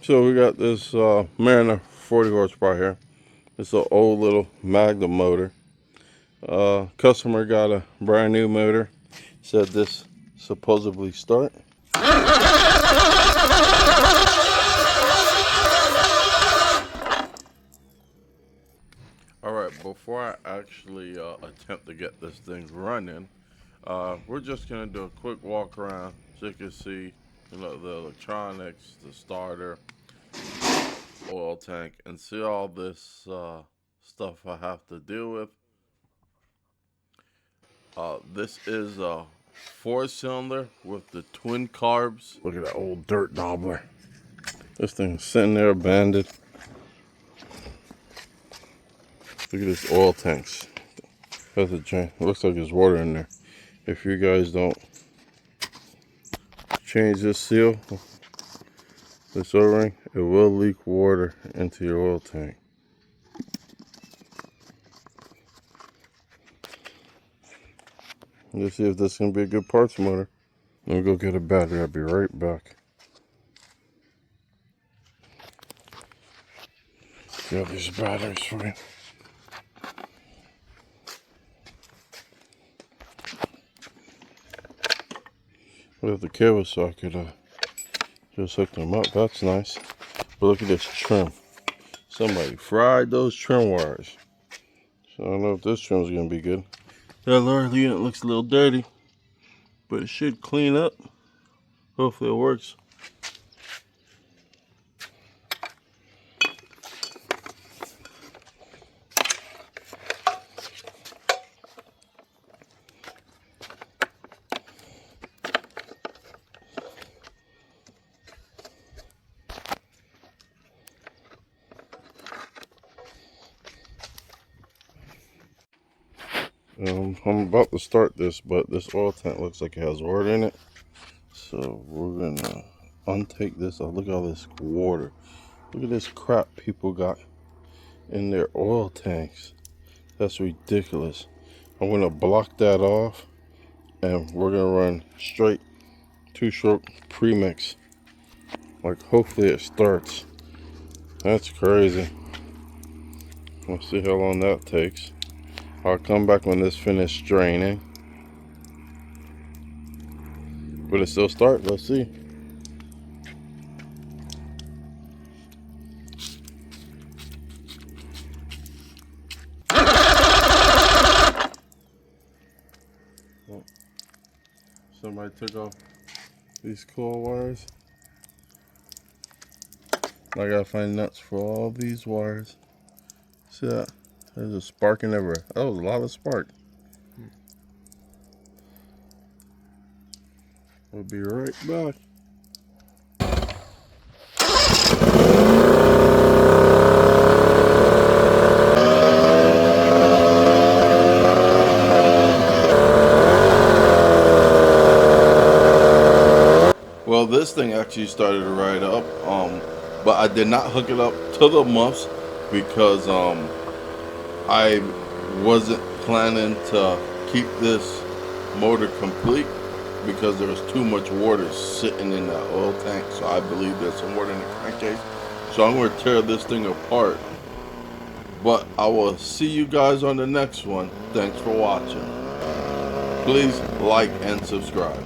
So we got this Mariner 40 horsepower here. It's an old little Magnum motor. Customer got a brand new motor. Said this supposedly start. Alright, before I actually attempt to get this thing running, we're just going to do a quick walk around so you can see the electronics, the starter, oil tank, and see all this stuff I have to deal with. This is a 4-cylinder with the twin carbs. Look at that old dirt knobbler. This thing's sitting there abandoned. Look at this oil tanks. That's a giant. It looks like there's water in there. If you guys don't change this seal, this O-ring, it will leak water into your oil tank. Let's see if this is going to be a good parts motor. Let me go get a battery. I'll be right back. Got these batteries for you. We have the cable socket. Just hook them up. That's nice. But look at this trim. Somebody fried those trim wires. So I don't know if this trim is going to be good. That lower unit looks a little dirty, but it should clean up. Hopefully it works. I'm about to start this, but this oil tank looks like it has water in it. So we're gonna untake this. Oh, look at all this water. Look at this crap people got in their oil tanks. That's ridiculous. I'm gonna block that off, and we're gonna run straight 2-stroke premix. Like, hopefully it starts. That's crazy. We'll see how long that takes. I'll come back when this finished draining. Will it still start? Let's see. Oh, somebody took off these coil wires. I gotta find nuts for all these wires. See that? There's a sparking everywhere. That was a lot of spark. We'll be right back. Well, this thing actually started to ride up, but I did not hook it up to the muffs because I wasn't planning to keep this motor complete because there was too much water sitting in that oil tank. So I believe there's some water in the crankcase. So I'm going to tear this thing apart. But I will see you guys on the next one. Thanks for watching. Please like and subscribe.